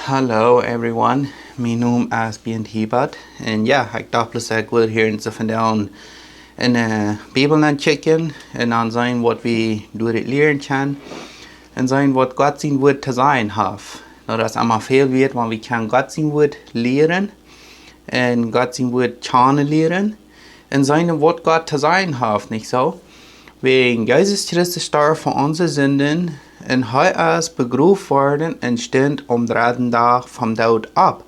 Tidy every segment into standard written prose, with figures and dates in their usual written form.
Hello everyone, mijn naam is Hubert en ja, ik dacht dat ik wil hier in vandaag in de Bijbel aan checken en dan zijn wat we door het leren kan en zijn wat God zijn woord te zijn heeft. Nou, dat is allemaal veel weer, want we kunnen God zijn woord leren en God zijn woord kennen leren en zijn wat God te zijn heeft, niet zo? Wegen Jezus Christus starb voor onze Sünden en hij is begraven worden en stond am dritten Tag vom Daut ab.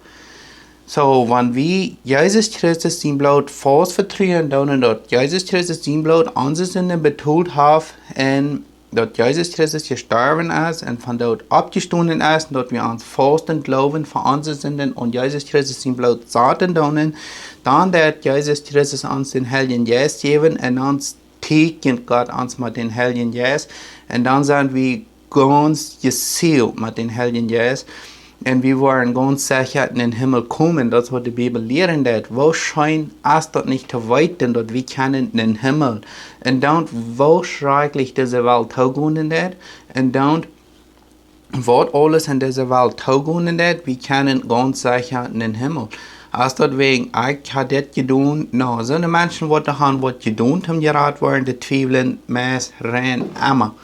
So, wenn wir Jesus Christus sein Blut fast vertrauen, dann dass Jesus Christus sein Blut onze Sünden betont hat und dass Jesus Christus gestorben ist und von dort abgestanden ist, dass wir uns fast und glauben für unsere Sünden und Jesus Christus sein Blut sahen, dann wird Jesus Christus uns den Heiligen Geist geben und uns tekent Gott uns mit den Heiligen Geist und dann sind wir ganz gesealt mit den Heiligen Geist und wir wollen ganz sicher in den Himmel kommen. Das was die Bibel lehren wird. Wahrscheinlich ist das nicht zu weit, denn dort wir kennen den Himmel. Und dann wahrscheinlich diese Welt taugen wird und dann was alles in dieser Welt taugen wird, wir kennen ganz sicher in den Himmel. Als dat wegen, ich habe das getan, no, so eine Menschen, die haben was getan haben, geraten worden, die zweifeln, meist rein, immer.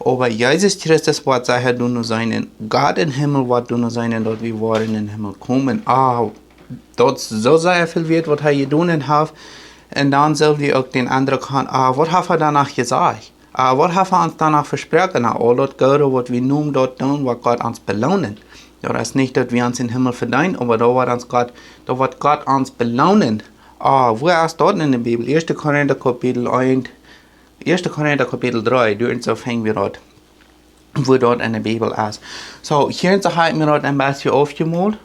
Aber Jesus Christus wird sicher nur sein, Gott im Himmel wird nur sein, dass wir wollen in den Himmel kommen. Dort so sehr viel wird, was er getan hat. Und dann sollen wir auch den anderen können, was hat er danach gesagt? Was hat er uns danach versprochen? All das Gute, was wir nun dort tun, was Gott uns belohnen. Das ist nicht, dass wir uns in den Himmel verdienen, aber da wird Gott uns belohnen. Wo ist dort in der Bibel? 1. Korinther Kapitel 1. 1. Korinther Kapitel 3, dort so fangen wir dort, wo dort in der Bibel ist. So, hier haben wir dort ein bisschen aufgemalt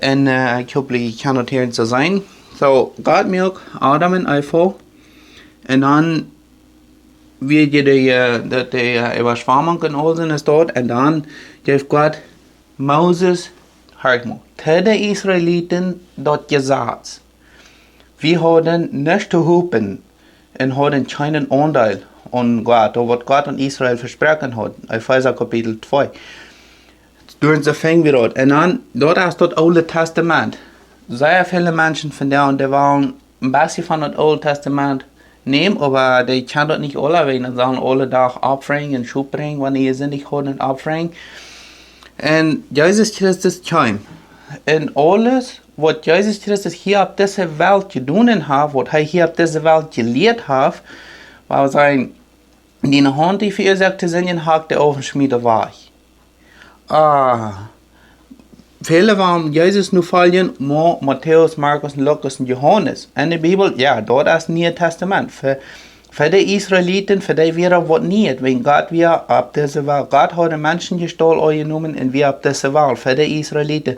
und ich hoffe, ich kann dort hier so sein. So, Gott mir Adam und Eva und dann wird die Überschwemmung und alles ist dort und dann gibt Gott Moses, hört mal, zu den Israeliten dort gesagt, wir haben nicht zu hupen und haben keinen Anteil an Gott, was Gott an Israel versprochen hat, Epheser Kapitel 2. Durch so fangen wir dort. Und dann, dort ist das Alte Testament. Sehr viele Menschen von da und die wollen ein bisschen von das Alte Testament nehmen, aber die können das nicht alle, weil die sollen alle Tag abbringen und Schub bringen, wenn ihr sie nicht haben, abbringen. Und Jesus Christus kam. Und alles, was Jesus Christus hier auf dieser Welt getan hat, was er hier auf dieser Welt gelehrt hat, war sein, die Hand, die verursachte sind, hat der Ofenschmiede war. Viele waren Jesus nur fallen, Matthäus, Markus, Lukas und Johannes. In der Bibel, ja, dort ist ein Neues Testament. Für die Israeliten, für die wäre was nicht, wenn Gott wir ab dieser Welt, Gott hat den Menschen gestohlen genommen und wir ab dieser Welt, für die Israeliten.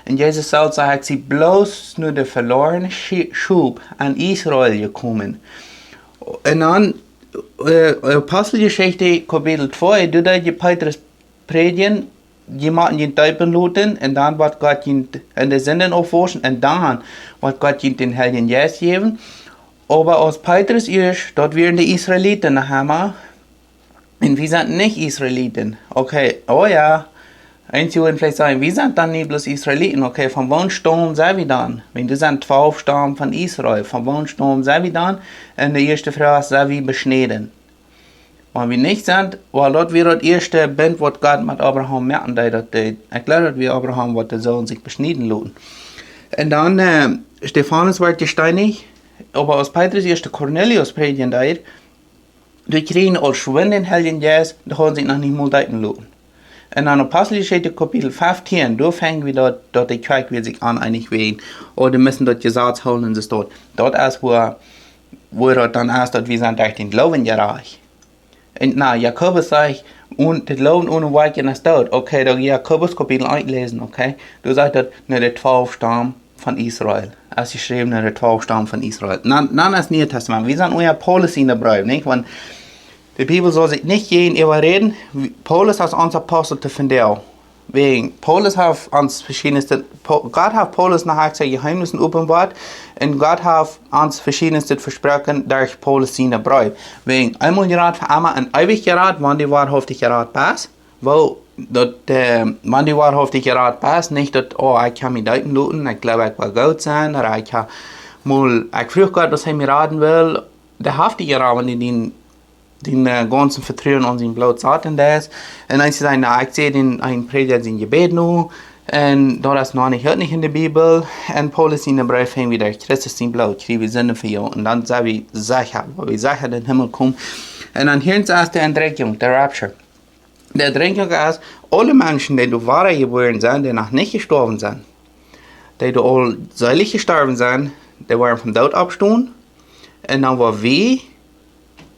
Und Jesus sagt, sie bloß nur der verlorene Schub an Israel gekommen. Und dann, Apostelgeschichte Kapitel 2, du da die Petrus predigen, jemanden den Teufel looten und dann wird Gott in der Sünden aufwaschen und dann wird Gott den Heiligen Geist geben. Aber als Petrus ist, dort wären die Israeliten nachher. Und wir sind nicht Israeliten. Okay, oh ja. Einige würden vielleicht sagen, wir sind dann nicht bloß Israeliten. Okay, von wann Stamm sind wir dann? Wenn du sind 12 Stamm von Israel, von wann Stamm sind wir dann? Und die erste Frage ist, sind wir beschnitten? Wenn wir nicht sind, weil dort wir das erste Band, was Gott mit Abraham merken, dass erklärt wir Abraham, was der Sohn sich beschnitten lassen. Und dann, Stephanus wird gesteinigt. Aber als Petrus erst Cornelius predigen deed, die kriegen als Schwinn den Heiligen Geist, da haben sie noch nicht mal deuten lassen. Und dann Apostelgeschichte Kapitel 15, da fangen wir dort die Kirche wird sich aneinig werden. Oder müssen dort Gesetz holen und es dort. Dort ist, wo dort dann ist, dort wir sind durch den Glauben gereich. Und na, Jakobus sagt, und das Glauben ohne Werken ist tot. Okay, da Jakobus Kapitel 1 lesen, okay. Du sagst dort, nur der 12 Stamm von Israel. Als geschrieben, der 12 Stamm von Israel. Dann ist Neues Testament. Wir sind euer Paulus in der Brief, nicht? Wenn die Bibel soll sich nicht jeden überreden. Paulus ist unser Apostel zu finden. Wegen Paulus hat uns verschiedenste, Gott hat Paulus nachher seine Geheimnisse offenbart und Gott hat uns verschiedenste versprochen durch Paulus in der Brief. Wegen einmal gerät für einmal und ewig gerät, wann die wahrhaftig gerät passt, wo dat man die waarhoofd ik raad pas, niet dat, oh, ik ga me duiken doen, ik geloof ik wil goed zijn, of ik ga, ik vroeg Gott, was hij mir raten will, der haft die raad, wanneer den ganzen Vertrauen an sein Blut Satan da ist. Und dann sie sagen, na, ich sehe den ein Prediger sein Gebet nu, und da das noch nicht hört nicht in der Bibel, und Paulus in der Brief hängt wieder, Christus sein Blut, ich kriege Sünde für ihr, und dann sagen wir sicher, weil wir sicher in den Himmel kommen. Und dann hören sie erst der Entrückung, der Rapture. Der Entrückung ist, alle Menschen, die du wahre geboren sind, die noch nicht gestorben sind, die du all seilig gestorben sind, die waren vom Tod abgestoßen, und dann war wir,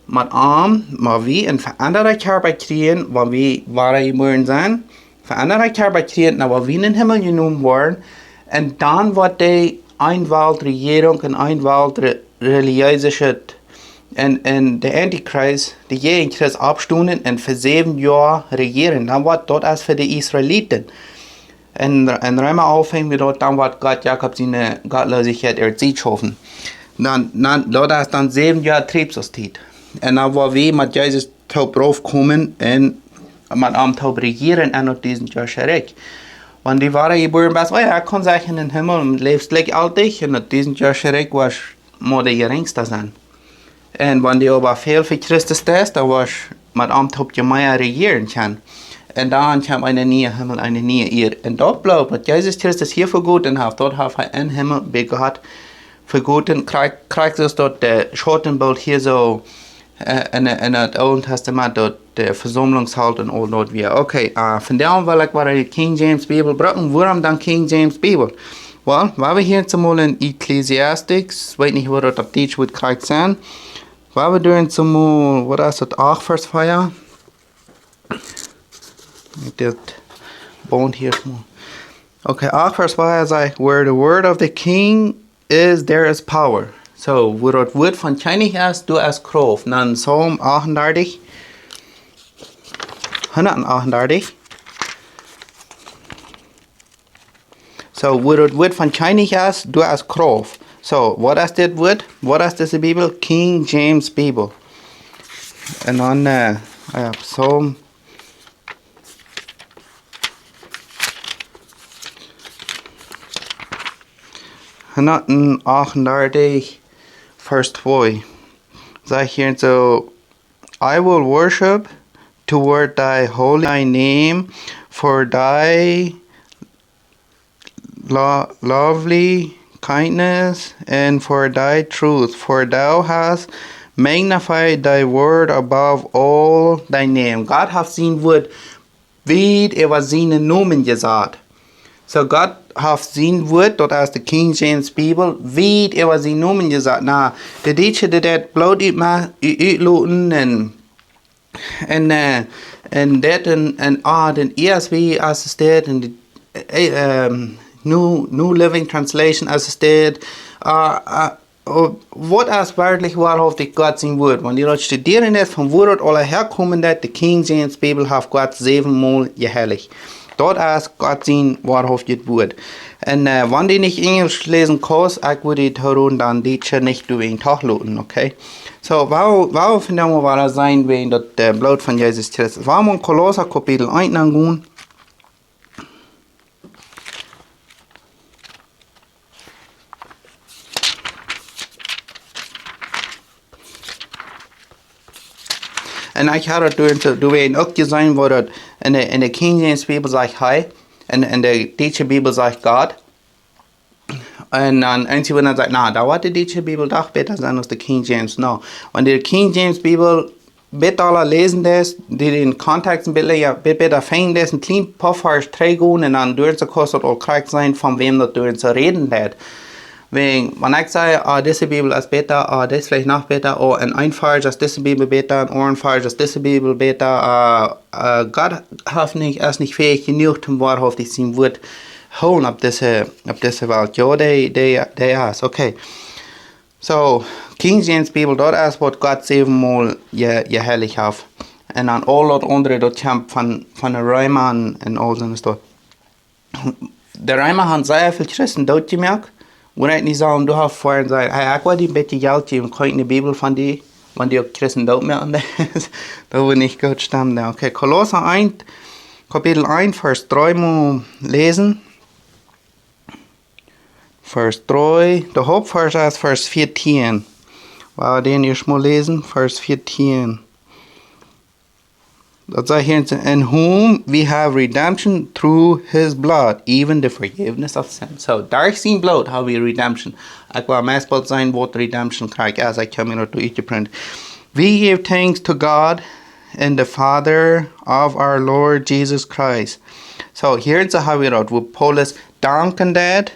met maar wie een veranderde Körper kriegen, waar we wahre geboren zijn, veranderde Körper kriegen, naar waar we in den Himmel genomen worden, en dan wordt die Einwaldregierung en Einwald religiöse en de Antichrist, de Gegenchrist abstunden en voor 7 jaar regieren. Dan wordt dat als voor de Israëlieten. En Römer aufhängen wir dort, dann wird Gott Jakob seine Gottlosigkeit erzieht schaffen. Dat is dan 7 jaar Triebsaustied. En dan waar we met Jezus top raufkommen en met hem top regieren en op diesen jaar schrik. Want die waren geboren best, oh ja, ik kan zeggen in den Himmel, leefst gleich altig en op diesen jaar schrik was maar de geringste zijn. En wanneer die aber veel voor Christus is, dan was met hem top je meer regieren kan. En dan kwam een nieuwe Himmel, een nieuwe eer. En dat blijft, wat Jezus Christus hier vergoten heeft, dat heeft hij in Himmel bij God vergoten, krijgt dus dat de Schattenbild hier zo in het Oude Testament dat de Versammlungshalt en al dat weer. Oké, vandaar wil ik waar de King James Bijbel gebruiken. Waarom dan King James Bijbel? Wel, waar we hier zumal in Ecclesiastics, weet niet hoe dat op Deutsch wordt krijgt zijn. Waar we doen zumal, wat is het, 8 vers 4? Dit bond hier small. Okay, 8 vers 4 zegt, where the word of the king is, there is power. So, wo das Wort von König ist, du hast Kraft. Dann Psalm 38, 138. So, wo das Wort von König ist, du hast Kraft. So, was ist das Wort? Was ist diese Bibel? King James Bibel. Und dann, Psalm 138, verse 2. Sagt hier so, I will worship toward thy holy name, for thy lovely kindness and for thy truth, for thou hast magnified thy word above all thy name. Gott hat sein Wort weit über seinen Namen gesagt. So Gott hat sein Wort, dort aus der King James Bibel, weit über seinen Namen gesagt. Na, der Deutsche, der das bloß uitloten en dat en den ESV assisteert en de New Living Translation assisteert. Wat als werkelijk waarhaftig Gott zijn woord. Want die dat studeren is van waar het alle herkomen dat de King James Bibel heeft God 7 maal geheiligd. Dat is Gott zijn waarhaftig woord. En wanneer die niet Engels lezen kan, ik wil het horen dan dit niet door een dag laten, oké? So, waarom vinden we waar zijn we dat bloed van Jezus Christus? Waarom in Kolosser kapitel 1 gaan? En ik had het door een ook gezien waar het in de King James Bibel zegt hij, en in de Duitse Bibel zegt God. En dan eentje wordt dan zegt, nou, daar wordt de Duitse Bibel toch beter zijn als de King James. Nou, wanneer de King James Bibel beter lezen is, die in context een beetje beter vinden is, een klein paar vers teruggaan en dan door ze kost het al correct zijn van wem dat door ze reden dat. Wegen, wenn ich sage, diese Bibel ist besser, das vielleicht noch besser, in ein Vers ist diese Bibel besser, in ein Vers ist diese Bibel besser, Gott ist nicht fähig genug, zum wahrhaftig sein Wort holen auf diese Welt. Ja, der ist, okay. So, King James Bibel, dort ist, was Gott 7 Mal geheiligt hat. Und dann all das andere, das kommt von den Römern und all so dort. Die Römer haben sehr viel Christen dort gemerkt. Wenn ich nicht sagen, du hast vorhin gesagt, hey, ich will dir ein bisschen Geld geben, kann ich eine Bibel von dir, wenn die auch Christen dort mehr an der ist, da will nicht gut stammen. Okay, Kolosser 1, Kapitel 1, vers 3 moet lezen. Vers 3, de hoofdvers is vers 14. Waar den eerst moet lezen, vers 14. Dat zegt hier, in whom we have redemption through his blood, even the forgiveness of sin. So, daar zijn bloed hebben we redemption. Ik wil meestal zijn wat redemption krijg als ik kom hier toe uitgeprint. We give thanks to God and the Father of our Lord Jesus Christ. So, hier hebben we dat, wo Paulus danken dat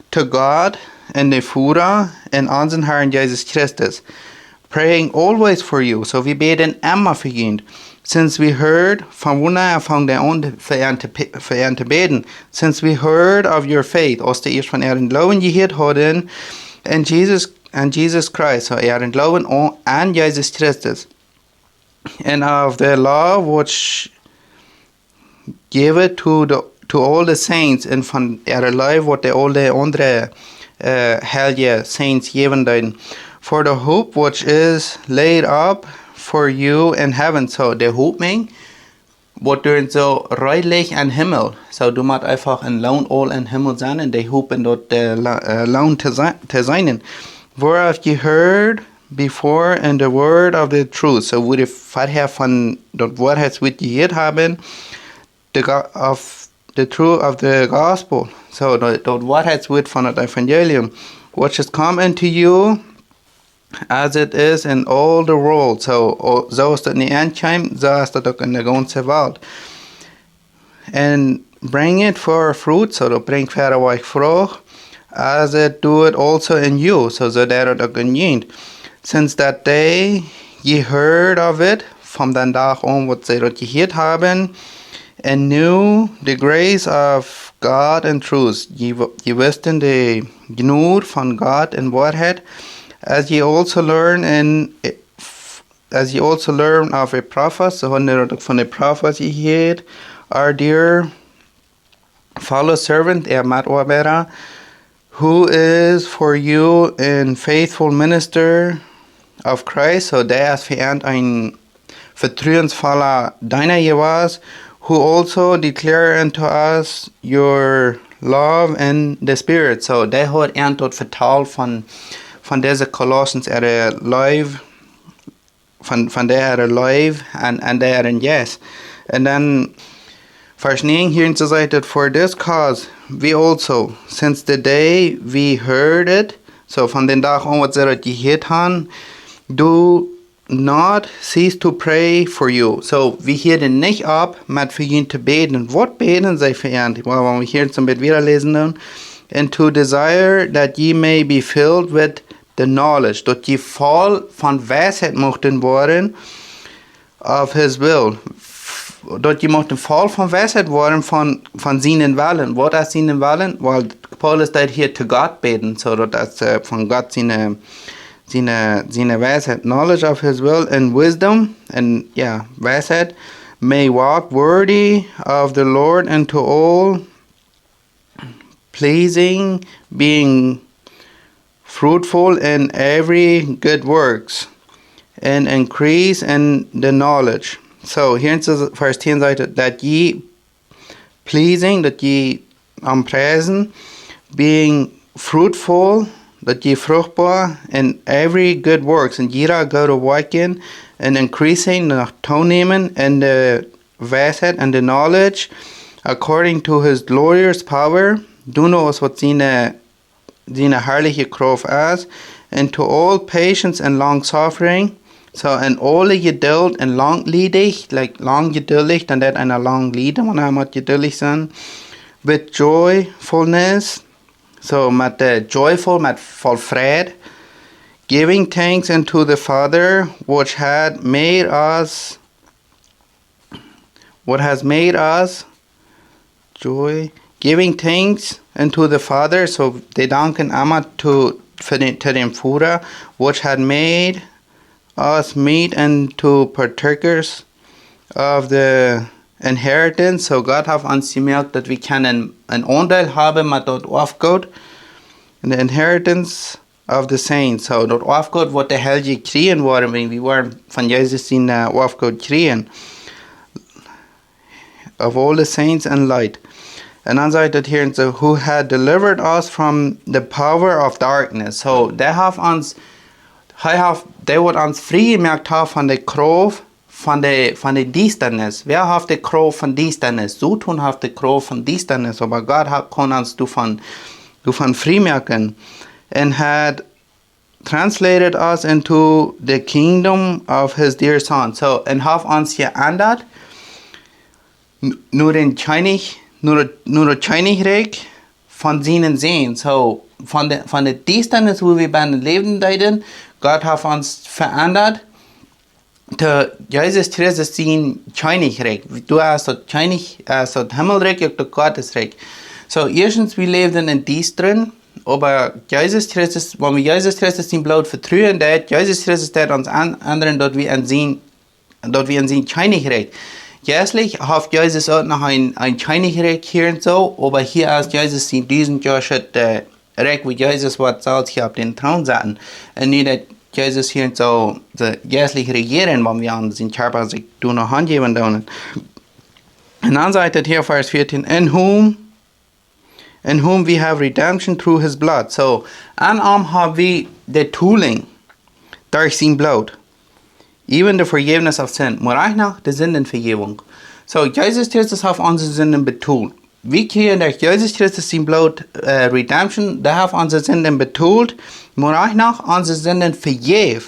to God and the Vader and unseren Herrn Jesus Christus, praying always for you. So, we beten immer für ihn. Since we heard, van wanneer van de onde voor te beden, since we heard of your faith, als de eerst van in geloven gehoord hadden, and Jesus Christ, so in geloven aan Jesus Christus, and of the love which give to all the saints, and van life wat de all the andere heilige saints geven den, for the hope which is laid up for you in heaven. So, der Hoffnung wird durch so reichlich an Himmel. So, du musst einfach in Lohn all in Himmel sein, und die hoffen dort Lohn zu sein. Worauf you heard before in the word of the truth. So, wo die vorher von dort Wahrheitswort gehört haben, of the truth of the gospel. So, dort Wahrheitswort von das Evangelium, which has come into you, as it is in all the world. So is dat niet aankomt, zo is dat ook in de ganze Welt. And bring it for fruit, so dat brengt verder wat vrucht, as it do it also in you, so dat het ook in je. Since that day ye heard of it, van den dag aan wat zij dat gehoord hebben, and knew the grace of God and truth. Je wisten de genade van God en waarheid, as ye also learn of a prophet, so van de prophets ye heard, our dear fellow servant, medarbeider, who is for you a faithful minister of Christ, so der is verehrt ein vertrauensvoller Diener was, who also declare unto us your love in the Spirit. So der hat tot vertaald van deze Colossians live, van der live and der in yes. And then vers 9 hier zu say that for this cause we also, since the day we heard it, so van den dag aan wat ze dat gehoord han, do not cease to pray for you. So we hielden nicht ab, mit für ihn zu beten. Wat beten zij für ihn? Well, we hier zum Bett wieder lesen dann. And to desire that ye may be filled with the knowledge, dat je vol van wijsheid mochten worden of his will. Dat je mochten vol van wijsheid worden van zijn willen. Wat is zijn willen? Well, Paulus dat hier to God beten, so dat is van God zijn wijsheid. Knowledge of his will and wisdom, and wijsheid, may walk worthy of the Lord and to all pleasing, being fruitful in every good works, and increase in the knowledge. So here in vers 10 sagt, that ye pleasing, that ye preisen, being fruitful, that ye fruchtbar in every good works, and jeder gute Werken, and increasing nach toenemen in the wijsheid and the knowledge, according to his glorious power, doen ons wat zijn herrliche Kraft is, and to all patience and long suffering, so in alle geduld and langledig, like lang geduldig, dan dat eine lang lieden, wanneer moet geduldig zijn, with joyfulness, so met joyful, met vol vrede, giving thanks unto the Father, which has made us joy, giving thanks unto the Father, so they danken immer to dem Vater, which had made us meet into partakers of the inheritance. So God hat uns gemerkt, dass wir einen Anteil haben mit dort aufgeht, in the inheritance of the saints. So dort aufgeht, was der Heilige kriegen waren, wenn wir waren von Jesus in aufgeht kriegen. of all the saints and light. En dan sagt het hier, so, who had delivered us from the power of darkness. So, they wordt ons vrijgemaakt van de kroof van de duisternis. Wer heeft de kroof van duisternis? So tun heeft de kroof van duisternis. Aber God kon ons davon vrijmaken. And had translated us into the kingdom of his dear son. So, en heeft ons geändert nur het Königreich von seinen Sehen. So, von der Duisternis, wo wir beim Leben leiden, Gott hat uns verändert. Jesus Christus sein Königreich. Du hast das Himmelreich und das Gottesreich. So, erstens, wir leben in Düstern, aber Jesus Christus, wenn wir Jesus Christus sein Blut vertrauen, Jesus Christus hat uns ändern, dort wir in sein Königreich. Jährlich hat Jesus auch noch ein Königreich hier und so, aber hier ist Jesus in diesem Jahr schon Reich, wo Jesus was soll hier auf den Thron setzen. Und nicht, dass Jesus hier und so jährlich regieren, wenn wir an seinen Körper sich noch angeben können. Und dann sagt er hier, Vers 14, in whom we have redemption through his blood. So, an haben wir die Tooling durch sein Blut. Even the forgiveness of sin. Maar eigenlijk de Sündenvergebung. So, Jesus Christus hat unsere Sünden betont. Wir kriegen durch Jesus Christus sein Blut Redemption, der hat unsere Sünden betont, maar eigentlich unsere Sünden vergeben.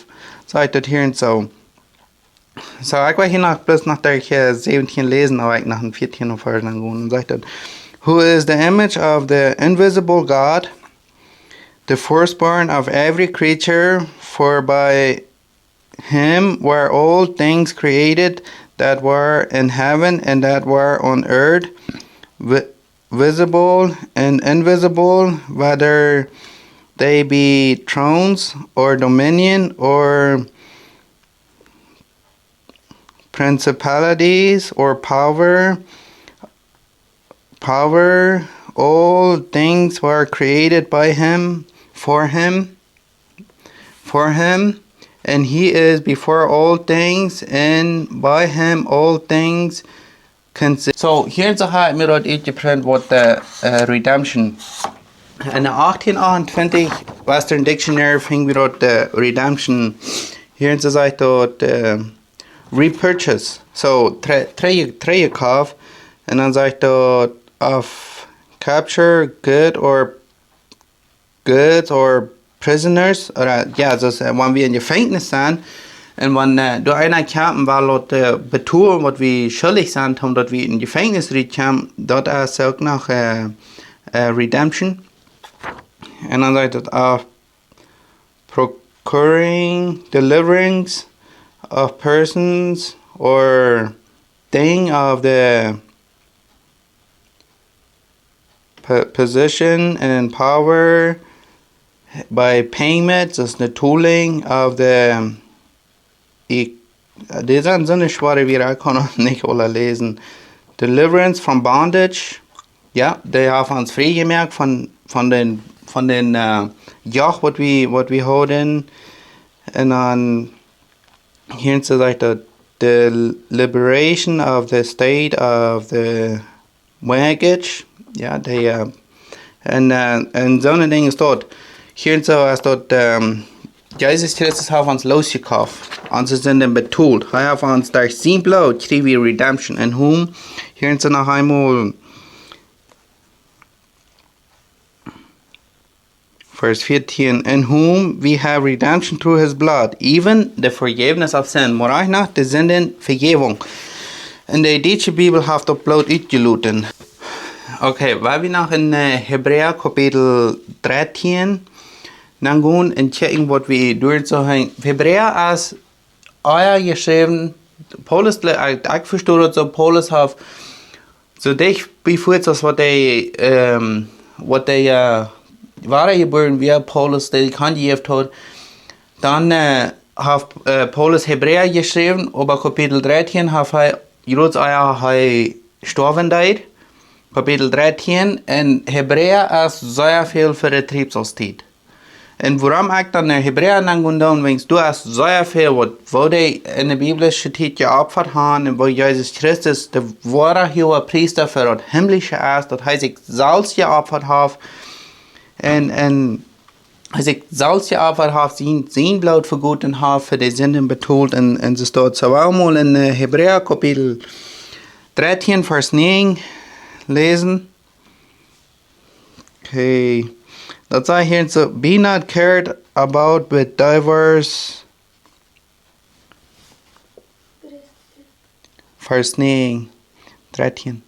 Sagt das hier und so. So, ich will hier noch bloß nach der 17 lesen, aber ich nach dem 14 Vers gehen. Und sagt das, who is the image of the invisible God, the firstborn of every creature, for by him were all things created that were in heaven and that were on earth, visible and invisible, whether they be thrones or dominion or principalities or power, all things were created by him, for him, and he is before all things, and by him all things consist. So, hier hat mir dort geprint, what the redemption. In 1828 Western Dictionary fing wir dort redemption. Hier sagt dort repurchase. So, treie Kauf. Und dann sagt dort of capture goods or prisoners, oder ja, also wenn wir in Gefängnis sind, und wenn du einer kommt, weil dort betont, was wir schuldig sind, und dort wir in Gefängnis kommen, dort ist auch noch Redemption. Und dann sagt es procuring deliverance of persons or thing of the position and power by payment, das ist eine Tooling of the das sind so eine schwere Wörter, ich kann nicht alle lesen. Deliverance from bondage, ja, die haben uns freigemacht von den Joch, was wir haben. Und dann hier sagt er, the liberation of the state of the baggage, ja, und so eine Dinge ist dort. Hier so ist dort, Jesus Christus hat uns losgekauft. Unsere Sünden betont. Er hat uns durch sein Blut kriegen wir Redemption. In whom, hier so noch einmal, Vers 14, in whom we have redemption through his blood, even the forgiveness of sin. Maar eigenlijk de Sündenvergebung. In der deutschen Bibel hat das Blut uitgelooten. Okay, weil wir noch in Hebräer Kapitel 13 dann gehen und checken, was wir durchzuhören. Hebräer ist geschrieben, Paulus, ich verstehe das so, Paulus hat so dich beführt, was die wahre geboren wie Paulus, die kann gegeben hat. Dann hat Paulus Hebräer geschrieben, aber Kapitel 13 hat er gestorben dort. Kapitel 13 in Hebräer ist sehr viel für die Triebsauszeit. En waarom ik dan naar Hebreeën aan doen, wens du hast sehr viel, wo die in de biblische tijd geopfert haben, en wo Jesus Christus de wahre hohe Priester für das himmlische ist, dat hij zich zelfs geopfert hat, en hij zich zelfs geopfert hat, zijn bloed vergoten hat, für die Sünden betont, en ze staat zo allemaal in Hebreeën Kapitel 13, Vers 9 lesen. Okay. Dat zei hier so, be not cared about with divers. Vers 9, 13.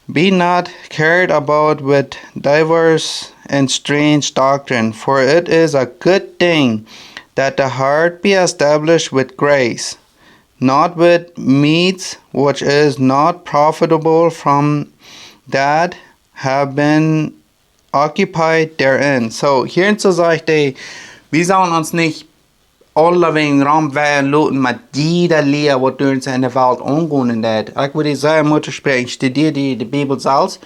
Be not cared about with divers and strange doctrine, for it is a good thing that the heart be established with grace, not with meats which is not profitable from that have been occupied therein. So, hierin so sagt er, wir sollen uns nicht alle wegen Raum werden lassen mit jeder Lehre, was durch uns in der Welt umgehen wird. Ich würde sagen, Mutter sprechen, studiere die Bibel selbst.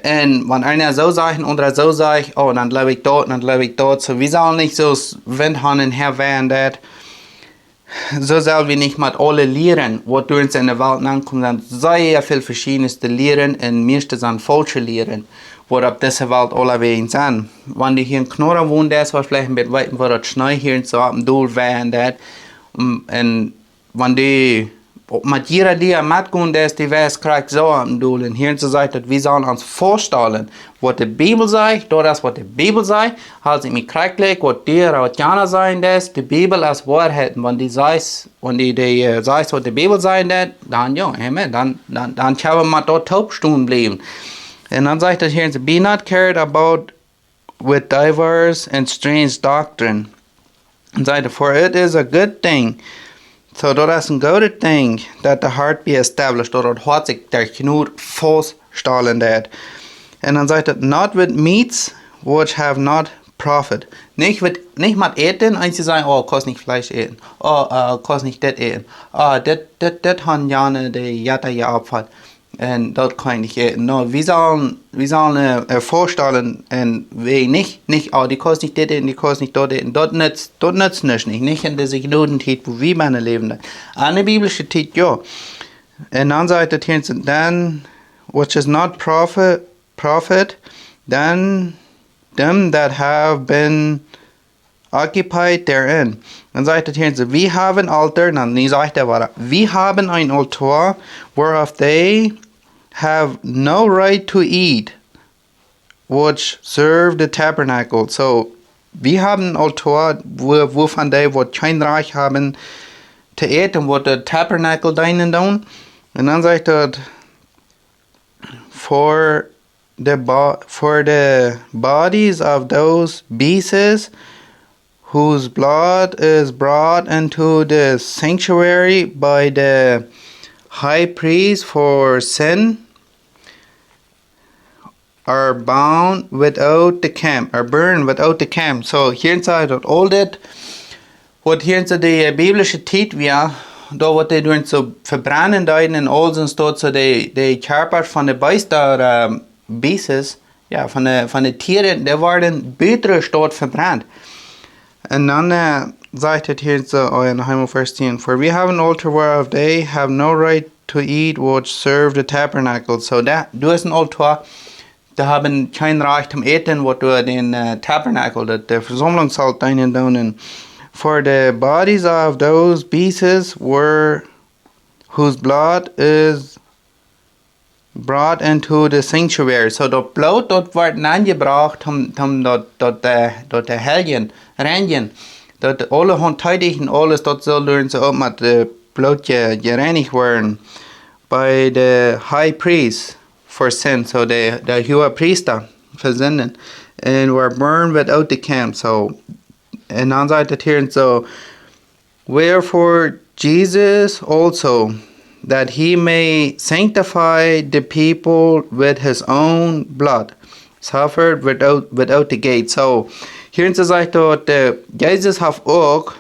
Und wenn einer so sagt und andere so sagt, oh, dann glaube ich dort, dann glaube ich dort. So, wir sollen nicht so Windhannen her werden, so sollen wir nicht mit alle Lehren, was durch uns in der Welt ankommt, dann sehr viel verschiedenste Lehren und meiste sind falsche Lehren, wo auf dieser Welt alle wegen sind. Wenn die hier in Knorren wohnen, das was vielleicht ein bisschen weiter, wo das Schnee hier in so am Duhl wären, und wenn die mit jeder Lehre mitgehen, das die weiß, kriegt so am Duhl. Und hier in so sagt, dass wir sollen uns vorstellen, was die Bibel sagt, das was die Bibel sagt, halt sich mit kriegt, was die Rautianer sagen, das, die Bibel als Wahrheit. Und wenn die sagt, was die Bibel sagt, dann ja, dann können wir dort taub stehen bleiben. Und dann sagt er hier, be not carried about with divers and strange doctrine. Und sagt er, for it is a good thing. So that is a good thing that the heart be established, oder das Hart sich der Knut feststellen wird. Und dann sagt er, not with meats which have not profit. Nicht mit Eten, einzig sagen, oh, kannst nicht Fleisch eten. Oh, kannst nicht das eten. Oh, das haben ja die Jata geopfert. Und dort kann ich nicht eten. No, wir sollen vorstellen, und wir nicht, oh, die kannst nicht das eten, die kannst nicht dort eten. Dort nützt nicht. Nicht in dieser Gnadenzeit, wo wir meine leben. An der biblischen Zeit, ja. Und dann sagt er hier, then, which is not profit, then them that have been occupied therein. Dann sagt er hier, wir haben Altar, dann sagt er, wir haben ein Altar, whereof they have no right to eat, which serve the tabernacle. So, wir haben ein Altar, wovon die, wo kein Reich haben, zu eten, wo der Tabernacle dienen tun. Und dann sagt er, for the bodies of those beasts, whose blood is brought into the sanctuary by the high priest for sin, are burned without the camp. So hier inside that all that, what hier inside die biblische Zeit wir, da wat die doen so verbrennen deuten en alles en staat so die Körper von den Beister Beasts, ja, von den Tieren, die waren bittere staat verbrannt. Und dann sagt er hier so, in Heimel Vers 10, for we have an altar whereof they have no right to eat which serve the tabernacle. So du hast ein Altar, die haben kein Recht zum Eten, wo du den Tabernacle, der Versammlungssaal deinen tun. For the bodies of those beasts whose blood is brought into the sanctuary. So das Blut dort wird angebracht, dort der Helgen, reinigen. Dort alle Handteidigen, alles dort soll durch so mit Blut gereinigt werden. By the high priest for sin, so der hohe Priester für Sünden. And were burned without the camp. So, and dann sagt er hier so, wherefore Jesus also, that he may sanctify the people with his own blood, suffered without the gate. So, hier sagt er, Jesus hat auch,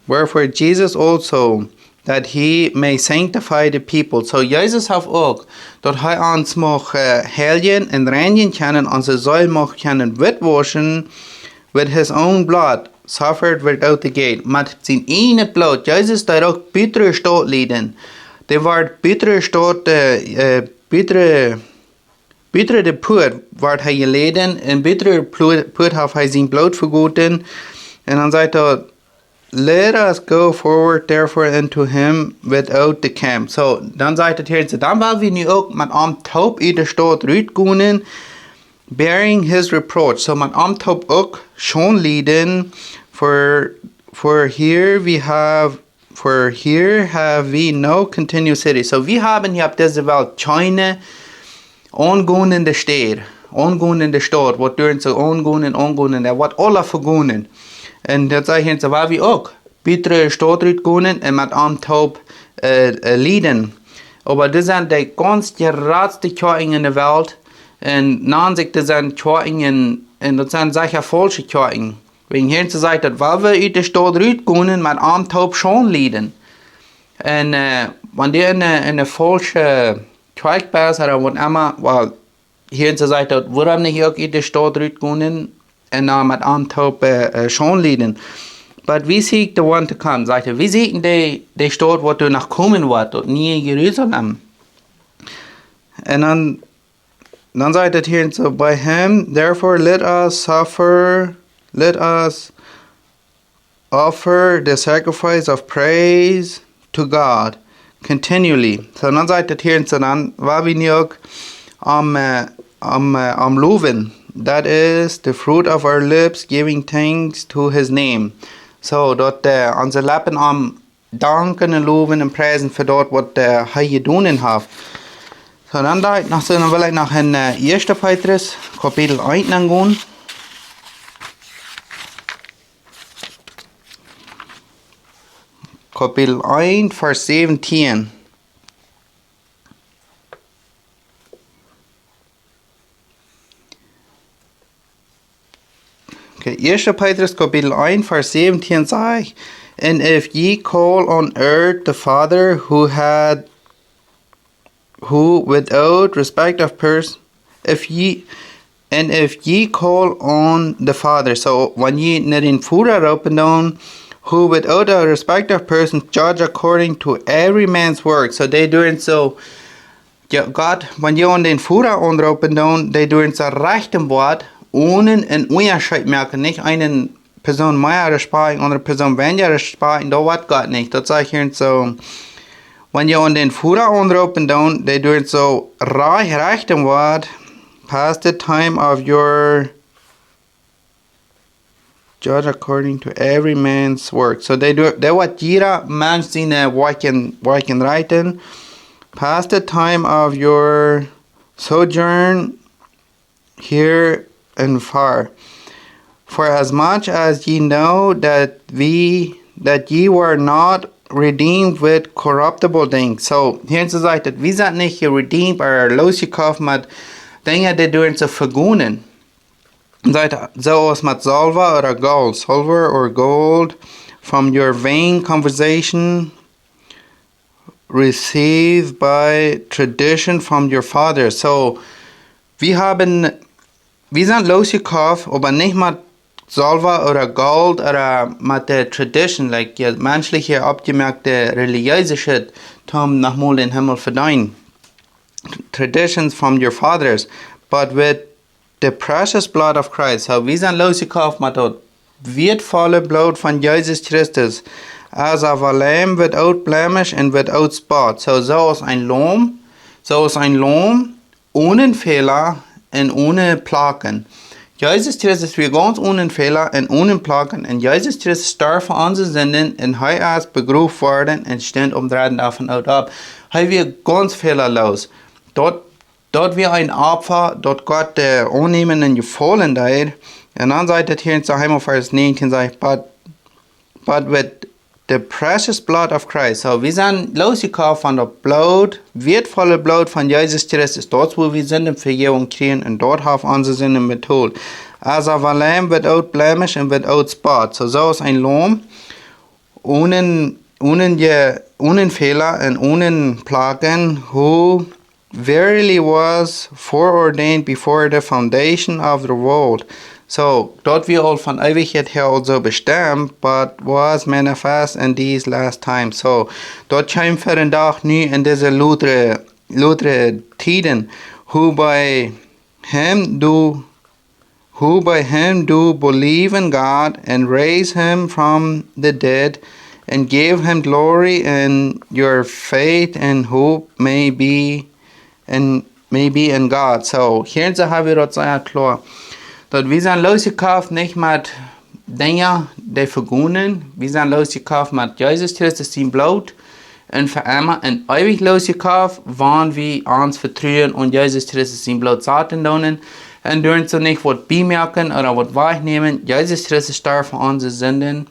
wherefore Jesus also, that he may sanctify the people. So Jezus heeft ook, dat hij ons mag helgen en reinigen kunnen, onze ziel mag kunnen witwaschen with his own blood, suffered without the gate. Met zijn ene bloed, Jezus daar ook bittere stoot leden. De wordt bittere stoot, bittere de put wordt hij geleden, en bittere put heeft hij zijn bloed vergoten. En dan zei hij, let us go forward therefore into him without the camp. So, dan zei het hier, dan willen we nu ook met taub in de stad uitgaan, bearing his reproach. So, met taub ook schon leden, for here have we no continuous city. So, we haben hier op deze wereld keine ongoende stad, ongoende stad, wat duren so ongoende, wat alle vergoenen. En dat zei hij, waar we ook bittere stad uitgaan en met taub leden. Aber das sind die ganz geradste Kirchen in der Welt. Und nahen sich das sind Kirchen, und das sind sicher falsche Kirchen. Wegen hier zu sagen, dass weil wir in der Stadt rausgehen, mit taub schon leden. Und wenn die in eine falsche Kirche bist, oder was immer, weil hier zu sagen, warum nicht auch in der Stadt rausgehen, und dann mit taub schon leden. Aber wie sieht der one to come? Sagt er, wie sieht die Stadt, wo du nach kommen wird, dort nie Jerusalem? Und dann sagt er hier so, by him, therefore let us offer the sacrifice of praise to God continually. So dann sagt er hier so, dann war wir nicht am Loven. That is the fruit of our lips, giving thanks to his name. So, dort unsere Lippen am danken und loben und preisen für dort, was er getan hat. So, dann will ich nach in 1. Petrus, Kapitel 1 gehen. Kapitel 1, Vers 17. Okay, 1. Petrus Kapitel 1, Vers 17 sagt, and if ye call on earth the Father who without respect of person, if ye call on the Father, so when ye not in Vader open down, who without a respect of person judge according to every man's work. So they doing so, ja, Gott, wenn je an den Vader open down, they doing so rechten Wort, ohne einen Unterschied merken, nicht eine Person mehr Respekt, andere Person weniger Respekt, da wird Gott nicht. Das sage ich hier so, wenn ihr an den Führer anrufen down, they do it so recht im Wort, past the time of your judge according to every man's work. So they what jeder Mensch seine Worken reiten, past the time of your sojourn here and far. For as much as ye know that ye were not redeemed with corruptible things. So, hier zu sagen, dass wir sind nicht redeemed oder losgekauft mit Dingen, die durch zu vergonnen. So aus mit Silber or gold, from your vain conversation received by tradition from your fathers. So, wir sind losgekauft, aber nicht mit Silber oder Gold oder mit der Tradition, like die menschliche, abgemerkte religiöse Shit, um nochmal den Himmel verdienen. Traditions from your fathers, but with the precious blood of Christ. So, wir sind losgekauft mit dem wertvolle Blut von Jesus Christus, as of a lamb without blemish and without spot. So ist ein Lamm, ohne Fehler und ohne Plagen. Jesus Christus wir ganz ohne Fehler und ohne Plagen. Und Jesus Christus starb für unsere Sünden und er ist begraben worden und steht um dritten davon ab. Er wir ganz fehlerlos. Dort wir ein Opfer, dort Gott annehmen und gefallen da. Und dann sagt es hier in Vers 19, sagt, but with the precious blood of Christ. So, wir sind losgekauft von der Blut, wertvolle Blut von Jesus Christus. Dort, wo wir Sünden Vergebung kriegen, und dort haben unsere Sünden betont. As of a lamb without blemish and without spot. So ist ein Lamm ohne ohne Fehler und ohne Plagen, who verily was foreordained before the foundation of the world. So, dort wir all von Ewigkeit her also bestimmt, but was manifest in these last times. So, dort scheint für den Tag nu in diese lutre Tiden, who by him do believe in God and raise him from the dead and give him glory, and your faith and hope may be in God. So, hier haben wir dort sehr klar, dass wir sind losgekauft nicht mit Dingen, die vergehen. Wir sind losgekauft mit Jesus Christus, sein Blut. Und für immer und ewig losgekauft, wann wir uns vertrauen und Jesus Christus sein Blut zaten tun. Und dürfen so nicht was bemerken oder was wahrnehmen. Jesus Christus starb für unsere Sünden.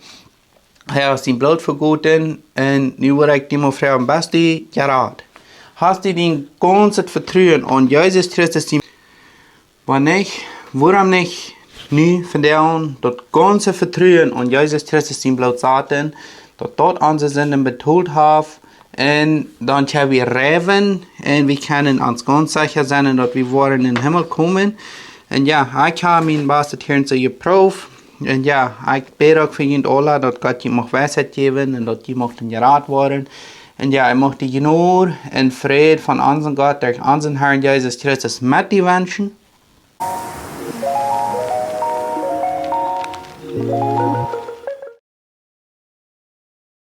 Er hat sein Blut vergoten. Und nu würde ich dir mal fragen, was du gerät? Hast du den ganzen Vertrauen und Jesus Christus sein Blut? Wenn nicht, warum nicht nu verdauen, das ganze Vertrauen und Jesus Christus sein Blut zaten, dass dort unsere Sünden betont haben, und dann können wir leben und wir können uns ganz sicher sein, dass wir wollen in den Himmel kommen. Und ja, ich habe mein Bestes hier zu geprüft. Und ja, ich bete auch für ihn alle, dass Gott ihm auch Weisheit geben und dass die möchten gerat werden. Und ja, ich möchte Gnade und Friede von unserem Gott, durch unseren Herrn Jesus Christus mit dir wünschen.